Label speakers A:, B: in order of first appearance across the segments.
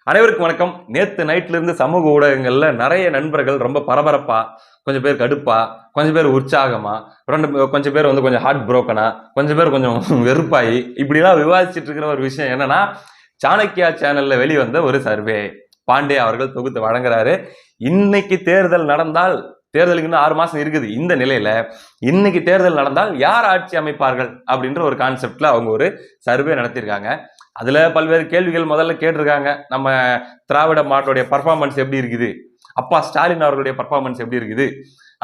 A: அனைவருக்கும் வணக்கம். நேத்து நைட்ல இருந்து சமூக ஊடகங்கள்ல நிறைய நண்பர்கள் ரொம்ப பரபரப்பா, கொஞ்சம் பேர் கடுப்பா, கொஞ்சம் பேர் உற்சாகமா, கொஞ்சம் பேர் வந்து கொஞ்சம் ஹார்ட் புரோக்கனா, கொஞ்சம் பேர் கொஞ்சம் வெறுப்பாயி இப்படிலாம் விவாதிச்சுட்டு இருக்கிற ஒரு விஷயம் என்னன்னா, சாணக்கியா சேனல்ல வெளிவந்த ஒரு சர்வே. பாண்டே அவர்கள் தொகுத்து வழங்குறாரு. இன்னைக்கு தேர்தல் நடந்தால், தேர்தலுக்கு இன்னும் 6 மாசம் இருக்குது. இந்த நிலையில இன்னைக்கு தேர்தல் நடந்தால் யார் ஆட்சி அமைப்பார்கள் அப்படின்ற ஒரு கான்செப்ட்ல அவங்க ஒரு சர்வே நடத்தியிருக்காங்க. அதுல பல்வேறு கேள்விகள் முதல்ல கேட்டிருக்காங்க. நம்ம திராவிட மாட்டோடைய பர்ஃபார்மன்ஸ் எப்படி இருக்குது, அப்பா ஸ்டாலின் அவர்களுடைய பர்ஃபார்மன்ஸ் எப்படி இருக்குது,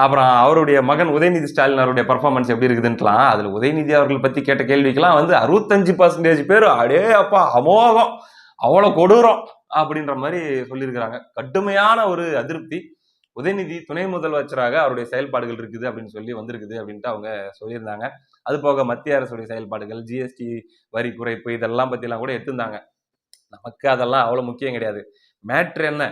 A: அப்புறம் அவருடைய மகன் உதயநிதி ஸ்டாலின் அவருடைய பர்ஃபார்மன்ஸ் எப்படி இருக்குதுன்னுலாம். அதுல உதயநிதி அவர்கள் பத்தி கேட்ட கேள்விக்கெல்லாம் வந்து 65% பேர் அடே அப்பா அமோகம், அவ்வளவு கொடூரம் அப்படின்ற மாதிரி சொல்லியிருக்கிறாங்க. கடுமையான ஒரு அதிருப்தி. உதயநிதி துணை முதலமைச்சராக அவருடைய செயல்பாடுகள் இருக்குது அப்படின்னு சொல்லி வந்திருக்குது அப்படின்ட்டு அவங்க சொல்லியிருந்தாங்க. அது போக மத்திய அரசுடைய செயல்பாடுகள், ஜிஎஸ்டி வரி குறைப்பு இதெல்லாம் பத்திலாம் கூட எடுத்திருந்தாங்க. நமக்கு அதெல்லாம் அவ்வளவு முக்கியம் கிடையாது. மேட்ரு என்ன,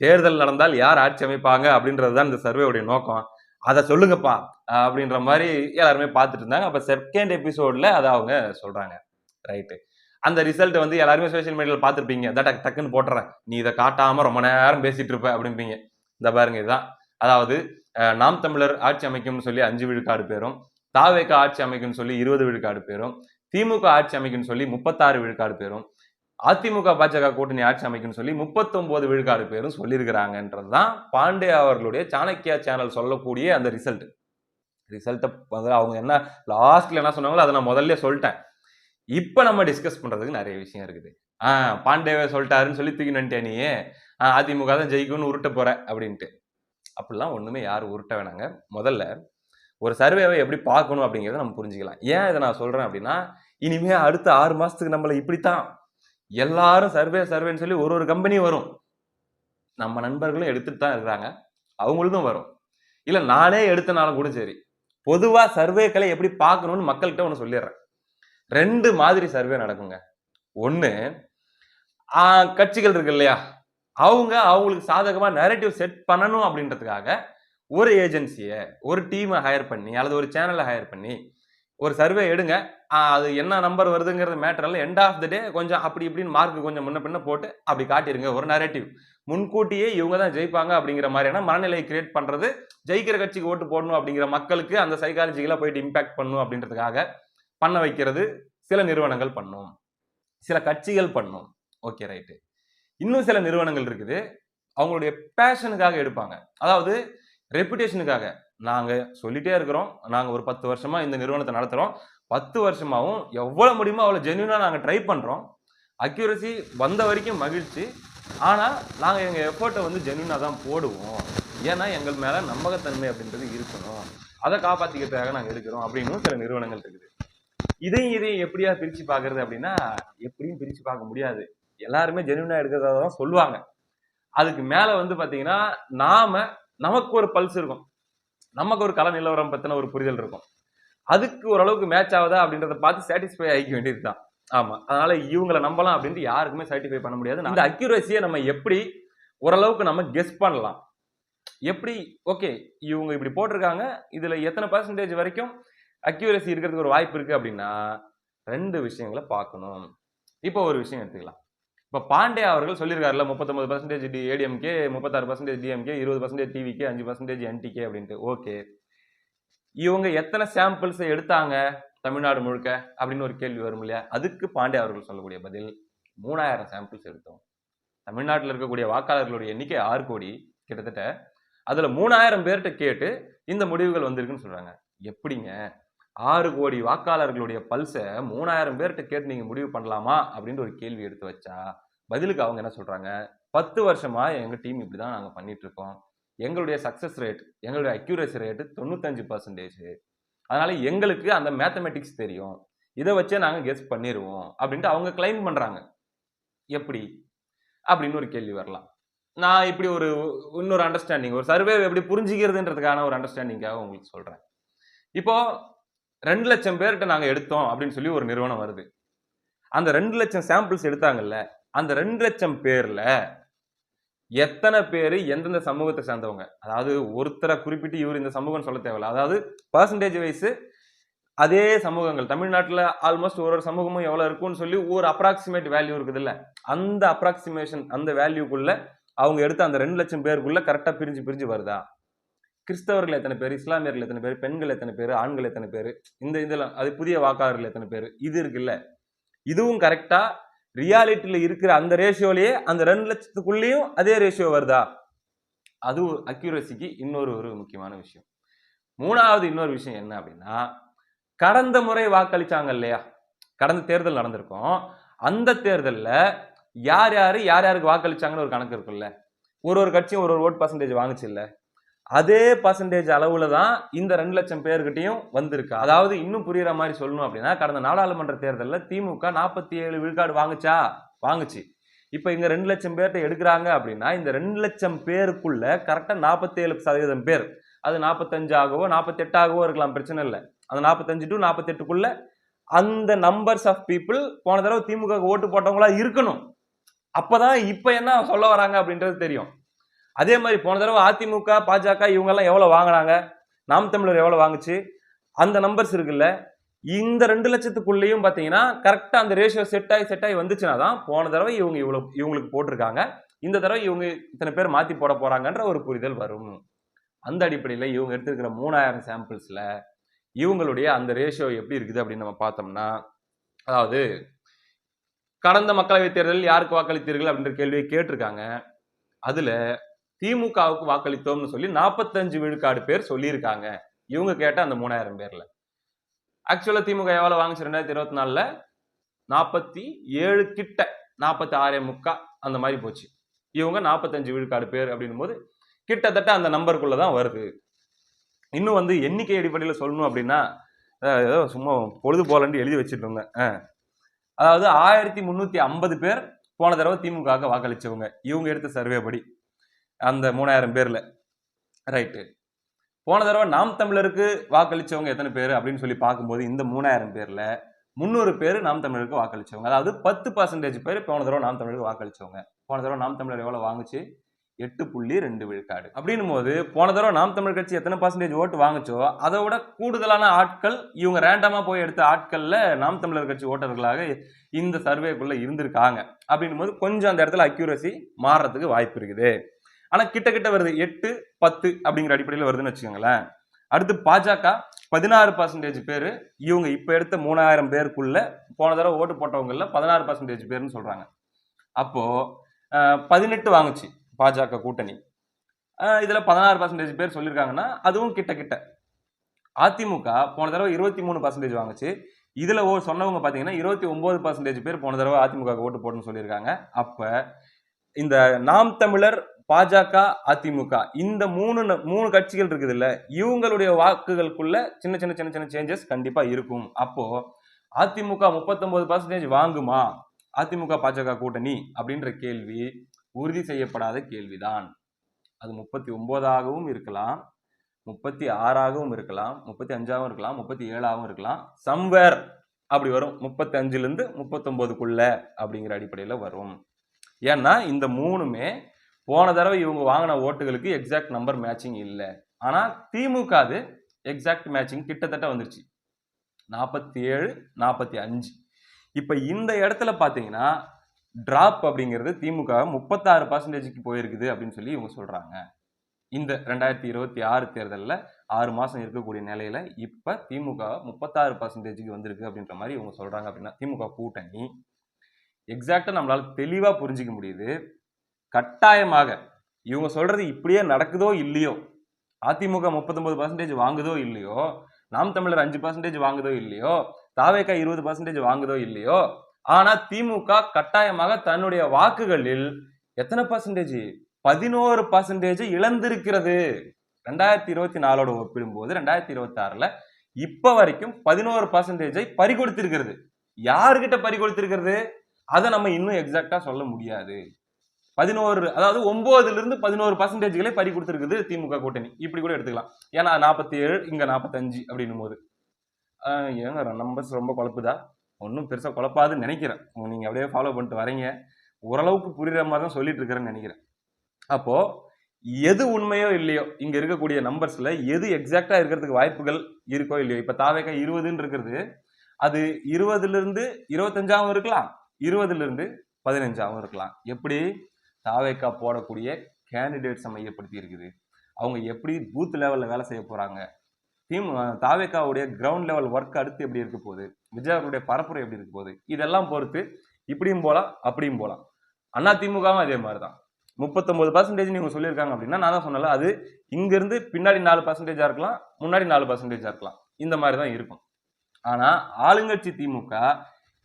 A: தேர்தல் நடந்தால் யார் ஆட்சி அமைப்பாங்க அப்படின்றதுதான் இந்த சர்வேவுடைய நோக்கம். அதை சொல்லுங்கப்பா அப்படின்ற மாதிரி எல்லாருமே பார்த்துட்டு இருந்தாங்க. அப்ப செகண்ட் எபிசோட்ல அதை அவங்க சொல்றாங்க. ரைட்டு. அந்த ரிசல்ட் வந்து எல்லாருமே சோசியல் மீடியாவில் பார்த்துருப்பீங்க. டக்குன்னு போட்டுறேன், நீ இதை காட்டாம ரொம்ப நேரம் பேசிட்டு இருப்ப அப்படின்பீங்க. இந்த பாருங்க, இதுதான். அதாவது நாம் தமிழர் ஆட்சி அமைக்கும்னு சொல்லி 5 விழுக்காடு பேரும், தாவேக ஆட்சி அமைக்கும்னு சொல்லி 20 விழுக்காடு பேரும், திமுக ஆட்சி அமைக்கும்னு சொல்லி 36 விழுக்காடு பேரும், அதிமுக பாஜக கூட்டணி ஆட்சி அமைக்கும்னு சொல்லி 39 விழுக்காடு பேரும் சொல்லியிருக்கிறாங்கன்றதுதான் பாண்டே அவர்களுடைய சாணக்கியா சேனல் சொல்லக்கூடிய அந்த ரிசல்ட்டை அவங்க என்ன லாஸ்ட்ல என்ன சொன்னாங்களோ அதை நான் முதல்ல சொல்லிட்டேன். இப்ப நம்ம டிஸ்கஸ் பண்றதுக்கு நிறைய விஷயம் இருக்குது. பாண்டேவே சொல்லிட்டாருன்னு சொல்லி தூக்கி நன்ட்டேன், நீ அதிமுக தான் ஜெயிக்கும்னு உருட்ட போற அப்படின்ட்டு. அப்படிலாம் ஒண்ணுமே யாரும் உருட்ட வேணாங்க. முதல்ல ஒரு சர்வேவை எப்படி பார்க்கணும் அப்படிங்கிறத நம்ம புரிஞ்சுக்கலாம். ஏன் இதை நான் சொல்றேன் அப்படின்னா, இனிமே அடுத்த 6 மாசத்துக்கு நம்மள இப்படித்தான் எல்லாரும் சர்வேன்னு சொல்லி ஒரு கம்பெனியும் வரும். நம்ம நண்பர்களும் எடுத்துட்டு தான் இருக்கிறாங்க, அவங்களுக்கும் வரும். இல்ல நானே எடுத்தனாலும் கூட சரி, பொதுவா சர்வேக்களை எப்படி பார்க்கணும்னு மக்கள்கிட்ட ஒண்ணு சொல்லிடுறேன். 2 மாதிரி சர்வே நடக்குங்க. ஒண்ணு, கட்சிகள் இருக்கு இல்லையா, அவங்களுக்கு சாதகமா நரேட்டிவ் செட் பண்ணணும் அப்படின்றதுக்காக ஒரு ஏஜென்சியை, ஒரு டீமை ஹையர் பண்ணி அல்லது ஒரு சேனலை ஹையர் பண்ணி ஒரு சர்வே எடுங்க, அது என்ன நம்பர் வருதுங்கிறது மேட்டர் அல்ல, எண்ட் ஆஃப் த டே கொஞ்சம் அப்படி இப்படின்னு மார்க் கொஞ்சம் முன்ன பின்ன போட்டு அப்படி காட்டிருங்க. ஒரு நரேட்டிவ் முன்கூட்டியே இவங்க தான் ஜெயிப்பாங்க அப்படிங்கிற மாதிரியான மனநிலை கிரியேட் பண்றது, ஜெயிக்கிற கட்சிக்கு ஓட்டு போடணும் அப்படிங்கிற மக்களுக்கு அந்த சைக்காலஜிக்கலா போயிட்டு இம்பாக்ட் பண்ணும் அப்படின்றதுக்காக பண்ண வைக்கிறது சில நிறுவனங்கள் பண்ணும், சில கட்சிகள் பண்ணும். Okay right. இன்னும் சில நிறுவனங்கள் இருக்குது, அவங்களுடைய பேஷனுக்காக எடுப்பாங்க. அதாவது ரெப்புடேஷனுக்காக. நாங்க சொல்லிட்டே இருக்கிறோம், நாங்க ஒரு 10 வருஷமா இந்த நிறுவனத்தை நடத்துறோம், 10 வருஷமாவும் எவ்வளவு முடியுமோ அவ்வளவு ஜென்யூனா நாங்க ட்ரை பண்றோம், அக்யூரசி வந்த வரைக்கும் மகிழ்ச்சி, ஆனா நாங்க எங்க எஃபோர்ட்டை வந்து ஜென்யூனா தான் போடுவோம், ஏன்னா எங்கள் மேல நம்பகத்தன்மை அப்படின்றது இருக்கணும், அதை காப்பாத்திக்கிறதுக்காக நாங்க எடுக்கிறோம் அப்படின்னு சில நிறுவனங்கள் இருக்குது. இதையும் எப்படியா பிரிச்சு பாக்குறது அப்படின்னா, எப்படியும் பிரிச்சு பார்க்க முடியாது. எல்லாருமே ஜென்யூனா எடுக்கிறதா தான் சொல்லுவாங்க. அதுக்கு மேல வந்து பாத்தீங்கன்னா, நமக்கு ஒரு பல்ஸ் இருக்கும், நமக்கு ஒரு கள நிலவரம் பத்தின ஒரு புரிதல் இருக்கும். அதுக்கு ஓரளவுக்கு மேட்ச் ஆகுதா அப்படின்றத பார்த்து சாட்டிஸ்ஃபை ஆகிக்க வேண்டியதுதான். ஆமா, அதனால இவங்களை நம்பலாம் அப்படின்ட்டு யாருக்குமே சர்டிஃபை பண்ண முடியாது. இந்த அக்யூரசியை நம்ம எப்படி ஓரளவுக்கு நம்ம கெஸ் பண்ணலாம், எப்படி ஓகே இவங்க இப்படி போட்டிருக்காங்க, இதுல எத்தனை பர்சன்டேஜ் வரைக்கும் அக்யூரசி இருக்கிறதுக்கு ஒரு வாய்ப்பு இருக்கு அப்படின்னா 2 விஷயங்களை பார்க்கணும். இப்போ ஒரு விஷயம் எடுத்துக்கலாம். இப்ப பாண்டே அவர்கள் சொல்லியிருக்காருல, 39% ஏடிஎம்கே, 36% டிஎம்கே, 20% டிவிகே, 5% என்டிகே அப்படின்ட்டு. ஓகே, இவங்க எத்தனை சாம்பிள்ஸ் எடுத்தாங்க தமிழ்நாடு முழுக்க அப்படின்னு ஒரு கேள்வி வரும் இல்லையா? அதுக்கு பாண்டே அவர்கள் சொல்லக்கூடிய பதில், 3000 சாம்பிள்ஸ் எடுத்தோம். தமிழ்நாட்டில் இருக்கக்கூடிய வாக்காளர்களுடைய எண்ணிக்கை 6 கோடி கிட்டத்தட்ட. அதுல 3000 பேர்கிட்ட கேட்டு இந்த முடிவுகள் வந்திருக்குன்னு சொல்றாங்க. எப்படிங்க 6 கோடி வாக்காளர்களுடைய பல்ஸை 3000 பேர்கிட்ட கேட்டு நீங்க முடிவு பண்ணலாமா அப்படின்ற ஒரு கேள்வி எடுத்து வச்சா, பதிலுக்கு அவங்க என்ன சொல்றாங்க, 10 வருஷமா எங்க டீம் இப்படிதான் நாங்க பண்ணிட்டு இருக்கோம், எங்களுடைய சக்சஸ் ரேட், எங்களுடைய அக்யூரசி ரேட் 95%, அதனால எங்களுக்கு அந்த மேத்தமெட்டிக்ஸ் தெரியும், இதை வச்சே நாங்க கெஸ் பண்ணிடுவோம் அப்படின்ட்டு அவங்க கிளைம் பண்றாங்க. எப்படி அப்படின்னு ஒரு கேள்வி வரலாம். நான் இப்படி ஒரு இன்னொரு அண்டர்ஸ்டாண்டிங், ஒரு சர்வே எப்படி புரிஞ்சுக்கிறதுன்றதுக்கான ஒரு அண்டர்ஸ்டாண்டிங்காக உங்களுக்கு சொல்றேன். இப்போ 2 லட்சம் பேர்கிட்ட நாங்க எடுத்தோம் அப்படின்னு சொல்லி ஒரு நிறுவனம் வருது. அந்த 2 லட்சம் சாம்பிள்ஸ் எடுத்தாங்கல்ல, அந்த 2 லட்சம் பேர்ல எத்தனை பேரு எந்தெந்த சமூகத்தை சேர்ந்தவங்க, அதாவது ஒருத்தரை குறிப்பிட்டு இவர் இந்த சமூகம் சொல்ல தேவையில்ல, அதாவது பர்சன்டேஜ் வைஸ் அதே சமூகங்கள் தமிழ்நாட்டுல ஆல்மோஸ்ட் ஒரு சமூகமும் எவ்வளவு இருக்கும்னு சொல்லி ஒரு அப்ராக்சிமேட் வேல்யூ இருக்குது இல்ல, அந்த அப்ராக்சிமேஷன் அந்த வேல்யூக்குள்ள அவங்க எடுத்த அந்த 2 லட்சம் பேருக்குள்ள கரெக்டா பிரிஞ்சு பிரிஞ்சு வருதா? கிறிஸ்தவர்கள் எத்தனை பேர், இஸ்லாமியர்கள் எத்தனை பேர், பெண்கள் எத்தனை பேர், ஆண்கள் எத்தனை பேர், இதெல்லாம் அது புதிய வாக்காளர்கள் எத்தனை பேர், இது இருக்குல்ல, இதுவும் கரெக்டா ரியாலிட்டியில இருக்கிற அந்த ரேஷியோலயே அந்த 2 லட்சத்துக்குள்ளேயும் அதே ரேஷியோ வருதா? அது அக்யூரசிக்கு இன்னொரு முக்கியமான விஷயம். மூணாவது இன்னொரு விஷயம் என்ன அப்படின்னா, கடந்த முறை வாக்களிச்சாங்க இல்லையா, கடந்த தேர்தல் நடந்திருக்கும், அந்த தேர்தல்ல யார் யாருக்கு வாக்களிச்சாங்கன்னு ஒரு கணக்கு இருக்குல்ல, ஒரு கட்சியும் ஒரு ஓட் பர்சன்டேஜ் வாங்குச்சு இல்ல, அதே பர்சன்டேஜ் அளவுல தான் இந்த 2 லட்சம் பேர்கிட்டையும் வந்திருக்கு. அதாவது இன்னும் புரியுற மாதிரி சொல்லணும் அப்படின்னா, கடந்த நாடாளுமன்ற தேர்தல்ல திமுக 47 விழுக்காடு வாங்குச்சு. இப்ப இங்க 2 லட்சம் பேர்ட்ட எடுக்கிறாங்க அப்படின்னா, இந்த 2 லட்சம் பேருக்குள்ள கரெக்டா 47% பேர், அது 45 ஆகவோ 48 ஆகவோ இருக்கலாம், பிரச்சனை இல்லை. அந்த 45 to 48க்குள்ள அந்த நம்பர்ஸ் ஆஃப் பீப்புள் போன தடவை திமுக ஓட்டு போட்டவங்களா இருக்கணும். அப்பதான் இப்ப என்ன சொல்ல வராங்க அப்படின்றது தெரியும். அதே மாதிரி போன தடவை அதிமுக, பாஜக இவங்க எல்லாம் எவ்வளவு வாங்கினாங்க, நாம் தமிழர் எவ்வளவு வாங்குச்சு, அந்த நம்பர்ஸ் இருக்குல்ல, இந்த 2 லட்சத்துக்குள்ளேயும் பாத்தீங்கன்னா கரெக்டா அந்த ரேஷியோ செட் ஆகி வந்துச்சுன்னா தான் போன தடவை இவங்களுக்கு போட்டிருக்காங்க, இந்த தடவை இவங்க இத்தனை பேர் மாத்தி போட போறாங்கன்ற ஒரு புரிதல் வரும். அந்த அடிப்படையில் இவங்க எடுத்திருக்கிற 3000 சாம்பிள்ஸ்ல இவங்களுடைய அந்த ரேஷியோ எப்படி இருக்குது அப்படின்னு நம்ம பார்த்தோம்னா, அதாவது கடந்த மக்களவை தேர்தலில் யாருக்கு வாக்களித்தீர்கள் அப்படின்ற கேள்வியை கேட்டிருக்காங்க. அதுல திமுகவுக்கு வாக்களித்தோம்னு சொல்லி 45 விழுக்காடு பேர் சொல்லியிருக்காங்க, இவங்க கேட்ட அந்த 3000 பேர்ல. ஆக்சுவலா திமுக எவ்வளவு வாங்குச்சு 2024ல? 47 கிட்ட 46.3 அந்த மாதிரி போச்சு. இவங்க 45 விழுக்காடு பேர் அப்படின்னும் போது கிட்டத்தட்ட அந்த நம்பருக்குள்ளதான் வருது. இன்னும் வந்து எண்ணிக்கை அடிப்படையில் சொல்லணும் அப்படின்னா, ஏதோ சும்மா பொழுது போலன்னு எழுதி வச்சுட்டு இருந்தேன். அதாவது 1350 பேர் போன தடவை திமுக வாக்களிச்சவங்க, இவங்க எடுத்த சர்வே படி அந்த 3000 பேர்ல. ரைட்டு, போன தடவை நாம் தமிழருக்கு வாக்களிச்சவங்க எத்தனை பேர் அப்படின்னு சொல்லி பார்க்கும்போது இந்த 3000 பேர்ல 300 பேர் நாம் தமிழருக்கு வாக்களிச்சவங்க. அதாவது 10% பேர் போன தடவை நாம் தமிழருக்கு வாக்களிச்சவங்க. போன தடவை நாம் தமிழர் எவ்வளவு வாங்குச்சு? 8.2 விழுக்காடு. அப்படின்னும் போது போன தடவை நாம் தமிழர் கட்சி எத்தனை பர்சன்டேஜ் ஓட்டு வாங்குச்சோ அதை விட கூடுதலான ஆட்கள், இவங்க ரேண்டமா போய் எடுத்த ஆட்கள்ல நாம் தமிழர் கட்சி ஓட்டர்களாக இந்த சர்வேக்குள்ள இருந்திருக்காங்க. அப்படின்னும் போது கொஞ்சம் அந்த இடத்துல அக்யூரசி மாறுறதுக்கு வாய்ப்பு இருக்குது. ஆனா கிட்ட வருது, 8-10 அப்படிங்கிற அடிப்படையில் வருதுன்னு வச்சுக்கோங்களேன். அடுத்து பாஜக 16% பேரு இவங்க இப்ப எடுத்த 3000 பேருக்குள்ள போன தடவை ஓட்டு போட்டவங்கல 16% பேர்னு சொல்றாங்க. அப்போ 18 வாங்குச்சு பாஜக கூட்டணி. இதுல 16% பேர் சொல்லியிருக்காங்கன்னா அதுவும் கிட்ட. அதிமுக போன தடவை 23% வாங்குச்சு. இதுல சொன்னவங்க பாத்தீங்கன்னா 29% பேர் போன தடவை அதிமுக ஓட்டு போட்டுன்னு சொல்லியிருக்காங்க. அப்ப இந்த நாம் தமிழர், பாஜக, அதிமுக இந்த மூணு கட்சிகள் இருக்குது இல்ல, இவங்களுடைய வாக்குகளுக்குள்ள சின்ன சேஞ்சஸ் கண்டிப்பா இருக்கும். அப்போ அதிமுக 39% வாங்குமா அதிமுக பாஜக கூட்டணி அப்படின்ற கேள்வி உறுதி செய்யப்படாத கேள்விதான். அது 39ஆகவும் இருக்கலாம், 36ஆகவும் இருக்கலாம், 35ஆகவும் இருக்கலாம், 37ஆகவும் இருக்கலாம். சம்வேர் அப்படி வரும், 35லிருந்து 39க்குள்ள அப்படிங்கிற அடிப்படையில் வரும். ஏன்னா இந்த மூணுமே போன தடவை இவங்க வாங்கின ஓட்டுகளுக்கு எக்ஸாக்ட் நம்பர் மேட்சிங் இல்லை. ஆனா திமுக அது எக்ஸாக்ட் மேட்சிங் கிட்டத்தட்ட வந்துருச்சு, 47-45. இப்ப இந்த இடத்துல பாத்தீங்கன்னா டிராப் அப்படிங்கிறது திமுக 36% போயிருக்குது அப்படின்னு சொல்லி இவங்க சொல்றாங்க. இந்த 2026 தேர்தலில் 6 மாசம் இருக்கக்கூடிய நிலையில இப்ப திமுக 36% வந்திருக்கு அப்படின்ற மாதிரி இவங்க சொல்றாங்க. அப்படின்னா திமுக கூட்டணி எக்ஸாக்டா நம்மளால தெளிவா புரிஞ்சிக்க முடியுது. கட்டாயமாக இவங்க சொல்றது இப்படியே நடக்குதோ இல்லையோ, அதிமுக 39% வாங்குதோ இல்லையோ, நாம் தமிழர் 5% வாங்குதோ இல்லையோ, தாவேகா 20% வாங்குதோ இல்லையோ, ஆனா திமுக கட்டாயமாக தன்னுடைய வாக்குகளில் எத்தனை பர்சன்டேஜ்? 11% இழந்திருக்கிறது. 2024 ஒப்பிடும்போது 2026ல இப்ப வரைக்கும் 11% பறிகொடுத்திருக்கிறது. யாருகிட்ட பறிகொடுத்திருக்கிறது அதை நம்ம இன்னும் எக்ஸாக்டா சொல்ல முடியாது. 11, அதாவது 9லிருந்து 11% பறி கொடுத்திருக்குது திமுக கூட்டணி, இப்படி கூட எடுத்துக்கலாம். ஏன்னா 47 இங்க 45 அப்படின்னும் போது ஏங்க நம்பர்ஸ் ரொம்ப குழப்புதா? ஒன்றும் பெருசா குழப்பாதுன்னு நினைக்கிறேன். நீங்க அப்படியே ஃபாலோ பண்ணிட்டு வரீங்க, ஓரளவுக்கு புரியுற மாதிரி தான் சொல்லிட்டு இருக்கிறேன்னு நினைக்கிறேன். அப்போ எது உண்மையோ இல்லையோ இங்க இருக்கக்கூடிய நம்பர்ஸ்ல எது எக்ஸாக்டா இருக்கிறதுக்கு வாய்ப்புகள் இருக்கோ இல்லையோ, இப்ப தாவேக்கா 20ன்னு இருக்கிறது, அது 20ல இருந்து 25ஆவும் இருக்கலாம், 20ல இருந்து 15ஆவும் இருக்கலாம். எப்படி தாவேக்கா போடக்கூடிய கேண்டிடேட்ஸை மையப்படுத்தி இருக்குது, அவங்க எப்படி பூத் லெவல்ல வேலை செய்ய போறாங்க, தாவேக்காவுடைய கிரவுண்ட் லெவல் ஒர்க் அடுத்து எப்படி இருக்க போகுது, விஜய் அவருடைய பரப்புரை எப்படி இருக்க போகுது, இதெல்லாம் பொறுத்து இப்படியும் போலாம் அப்படியும் போலாம். அண்ணா திமுகவும் அதே மாதிரிதான் 39% நீங்க சொல்லியிருக்காங்க அப்படின்னா, நான் தான் சொன்னல, அது இங்க இருந்து பின்னாடி 4%-ஆ இருக்கலாம், முன்னாடி 4%-ஆ இருக்கலாம். இந்த மாதிரி தான் இருக்கும். ஆனா ஆளுங்கட்சி திமுக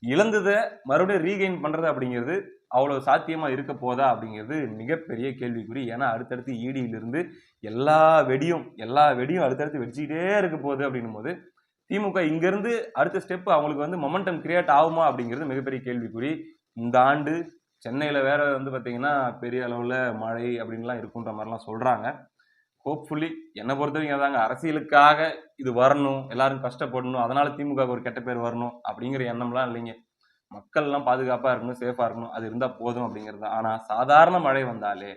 A: இழந்ததை மறுபடியும் ரீகெயின் பண்றது அப்படிங்கிறது அவ்வளவு சாத்தியமா இருக்க போதா அப்படிங்கிறது மிகப்பெரிய கேள்விக்குறி. ஏன்னா அடுத்தடுத்து இடியிலிருந்து எல்லா வெடியும் அடுத்தடுத்து வெடிச்சுக்கிட்டே இருக்க போகுது அப்படின்னும் போது திமுக இங்க இருந்து அடுத்த ஸ்டெப் அவங்களுக்கு வந்து மொமெண்டம் கிரியேட் ஆகுமா அப்படிங்கிறது மிகப்பெரிய கேள்விக்குறி. இந்த ஆண்டு சென்னையில வேற வந்து பாத்தீங்கன்னா பெரிய அளவுல மழை அப்படின்லாம் இருக்குன்ற மாதிரிலாம் சொல்றாங்க. ஹோப்ஃபுல்லி என்னை பொறுத்தவரைக்கும் அதாங்க, அரசியலுக்காக இது வரணும், எல்லாரும் கஷ்டப்படணும், அதனால திமுக ஒரு கெட்ட பேர் வரணும் அப்படிங்கிற எண்ணம்லாம் இல்லைங்க. மக்கள் எல்லாம் பாதுகாப்பா இருக்கணும், சேஃபா இருக்கணும், அது இருந்தா போதும் அப்படிங்கிறது. ஆனா சாதாரண மழை வந்தாலே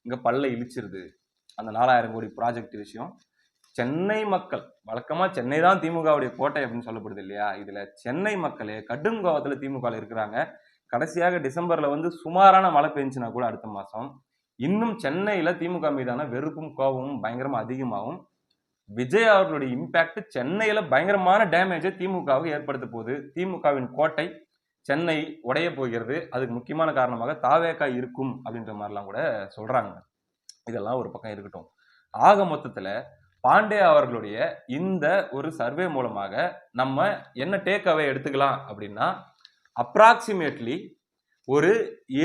A: இங்க பல்ல இழிச்சிருது. அந்த 4000 கோடி ப்ராஜெக்ட் விஷயம் சென்னை மக்கள், வழக்கமா சென்னை தான் திமுகவுடைய கோட்டை அப்படின்னு சொல்லப்படுது இல்லையா, இதுல சென்னை மக்களே கடும் கோவத்துல திமுக இருக்கிறாங்க. கடைசியாக டிசம்பர்ல வந்து சுமாரான மழை பெஞ்சுனா கூட அடுத்த மாசம் இன்னும் சென்னையில திமுக மீதான வெறுப்பும் கோபமும் பயங்கரமா அதிகமாகும். விஜய் அவர்களுடைய இம்பாக்ட் சென்னையில பயங்கரமான டேமேஜை திமுகவுக்கு ஏற்படுத்த போகுது. திமுகவின் கோட்டை சென்னை உடைய போகிறது. அதுக்கு முக்கியமான காரணமாக தாவேக்கா இருக்கும் அப்படின்ற மாதிரிலாம் கூட சொல்றாங்க. இதெல்லாம் ஒரு பக்கம் இருக்கட்டும். ஆக மொத்தத்துல பாண்டே அவர்களுடைய இந்த ஒரு சர்வே மூலமாக நம்ம என்ன டேக் அவே எடுத்துக்கலாம் அப்படின்னா, அப்ராக்சிமேட்லி ஒரு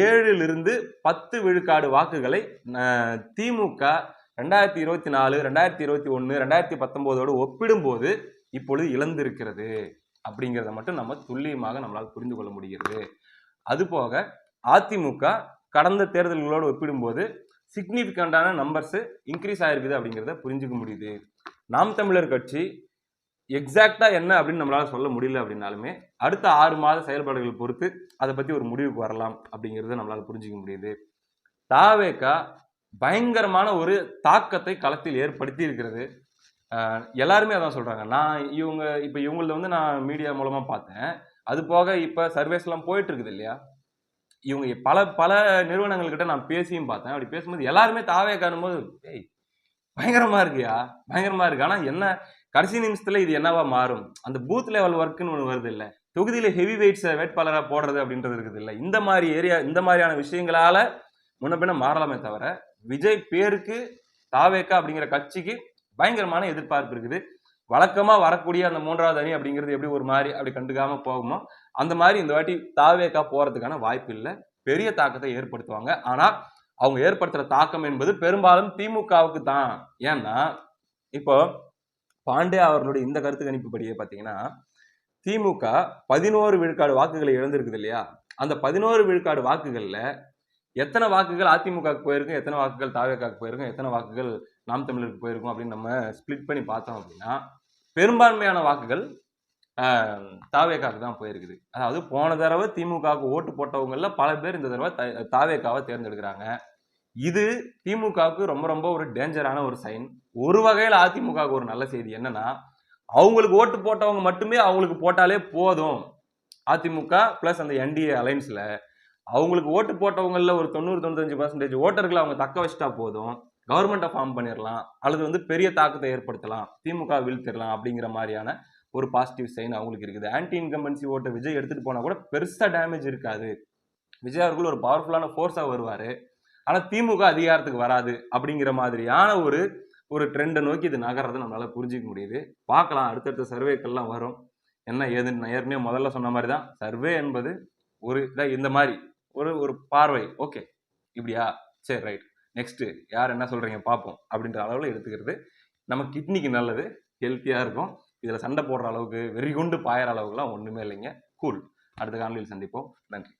A: 7லிருந்து 10 விழுக்காடு வாக்குகளை திமுக 2024, 2021, 2019 ஒப்பிடும்போது இப்பொழுது இழந்திருக்கிறது அப்படிங்கிறத மட்டும் நம்ம துல்லியமாக நம்மளால் புரிந்து கொள்ள முடிகிறது. அதுபோக அதிமுக கடந்த தேர்தல்களோடு ஒப்பிடும்போது சிக்னிபிகண்டான நம்பர்ஸ் இன்க்ரீஸ் ஆயிருக்குது அப்படிங்கிறத புரிஞ்சுக்க முடியுது. நாம் தமிழர் கட்சி எக்ஸாக்டா என்ன அப்படின்னு நம்மளால சொல்ல முடியல அப்படின்னாலுமே அடுத்த 6 மாத செயல்பாடுகள் பொறுத்து அதை பத்தி ஒரு முடிவுக்கு வரலாம் அப்படிங்கிறத நம்மளால புரிஞ்சுக்க முடியுது. தாவேக்கா பயங்கரமான ஒரு தாக்கத்தை களத்தில் ஏற்படுத்தி இருக்கிறது. எல்லாருமே அதான் சொல்றாங்க. நான் இவங்கள வந்து நான் மீடியா மூலமா பார்த்தேன். அது போக இப்ப சர்வேஸ் எல்லாம் போயிட்டு இருக்குது இல்லையா, இவங்க பல பல நிறுவனங்கள் கிட்ட நான் பேசியும் பார்த்தேன். அப்படி பேசும்போது எல்லாருமே தாவேக்கானும் போது பயங்கரமா இருக்குயா, பயங்கரமா இருக்கு. ஆனா என்ன கடைசி நிமிஷத்துல இது என்னவா மாறும், அந்த பூத் லெவல் ஒர்க்னு ஒண்ணு வருது இல்ல, தொகுதியில ஹெவி வெயிட்ஸ் வேட்பாளரா போடுறது அப்படின்றது இருக்குது இல்ல, இந்த மாதிரியான விஷயங்களால முன்ன பின்ன மாறலாமே தவிர விஜய் பேருக்கு தாவேக்கா அப்படிங்கிற கட்சிக்கு பயங்கரமான எதிர்பார்ப்பு இருக்குது. வழக்கமா வரக்கூடிய அந்த 3வது அணி அப்படிங்கிறது எப்படி ஒரு மாதிரி அப்படி கண்டுக்காம போகுமோ அந்த மாதிரி இந்த வாட்டி தாவேக்கா போறதுக்கான வாய்ப்பு இல்லை. பெரிய தாக்கத்தை ஏற்படுத்துவாங்க. ஆனா அவங்க ஏற்படுத்துற தாக்கம் என்பது பெரும்பாலும் திமுகவுக்கு தான். ஏன்னா இப்போ பாண்டே அவர்களுடைய இந்த கருத்து கணிப்பு படியே பாத்தீங்கன்னா, திமுக 11 விழுக்காடு வாக்குகளை இழந்திருக்குது இல்லையா, அந்த 11 விழுக்காடு வாக்குகள்ல எத்தனை வாக்குகள் அதிமுகவுக்கு போயிருக்கும், எத்தனை வாக்குகள் தாவேக்காவுக்கு போயிருக்கும், எத்தனை வாக்குகள் நாம் தமிழருக்கு போயிருக்கும் அப்படின்னு நம்ம ஸ்பிளிட் பண்ணி பார்த்தோம் அப்படின்னா பெரும்பான்மையான வாக்குகள் தாவேக்காவுக்கு தான் போயிருக்குது. அதாவது போன தடவை திமுகவுக்கு ஓட்டு போட்டவங்கல பல பேர் இந்த தடவை தாவேக்காவை தேர்ந்தெடுக்கிறாங்க. இது திமுகவுக்கு ரொம்ப ரொம்ப ஒரு டேஞ்சரான ஒரு சைன். ஒரு வகையில் அதிமுகவுக்கு ஒரு நல்ல செய்தி என்னன்னா, அவங்களுக்கு ஓட்டு போட்டவங்க மட்டுமே அவங்களுக்கு போட்டாலே போதும். அதிமுக பிளஸ் அந்த என்டிஏ அலைன்ஸ்ல அவங்களுக்கு ஓட்டு போட்டவங்கள ஒரு 90-95% ஓட்டர்களை அவங்க தக்க வச்சுட்டா போதும், கவர்மெண்ட்டை ஃபார்ம் பண்ணிடலாம், அல்லது வந்து பெரிய தாக்கத்தை ஏற்படுத்தலாம், திமுக வீழ்த்திடலாம் அப்படிங்கிற மாதிரியான ஒரு பாசிட்டிவ் சைன் அவங்களுக்கு இருக்குது. ஆன்டி இன்கம்பன்சி ஓட்டை விஜய் எடுத்துட்டு போனா கூட பெருசா டேமேஜ் இருக்காது. விஜய் அவர்கள் ஒரு பவர்ஃபுல்லான ஃபோர்ஸா வருவாரு. ஆனா திமுக அதிகாரத்துக்கு வராது அப்படிங்கிற மாதிரியான ஒரு ட்ரெண்டை நோக்கி இது நகர்றதை நம்மளால புரிஞ்சிக்க முடியுது. பார்க்கலாம், அடுத்தடுத்த சர்வேக்கள்லாம் வரும் என்ன ஏதுன்னு. ஏற்கனவே முதல்ல சொன்ன மாதிரி தான், சர்வே என்பது ஒரு இந்த மாதிரி ஒரு பார்வை, ஓகே இப்படியா, சரி ரைட், நெக்ஸ்ட் யார் என்ன சொல்றீங்க பார்ப்போம் அப்படின்ற அளவுல எடுத்துக்கிறது நம்ம கிட்னிக்கு நல்லது, ஹெல்த்தியா இருக்கும். இதுல சண்டை போடுற அளவுக்கு வெறி கொண்டு பாயிற அளவுக்குலாம் ஒண்ணுமே இல்லைங்க. கூல். அடுத்த காணொலியில் சந்திப்போம். நன்றி.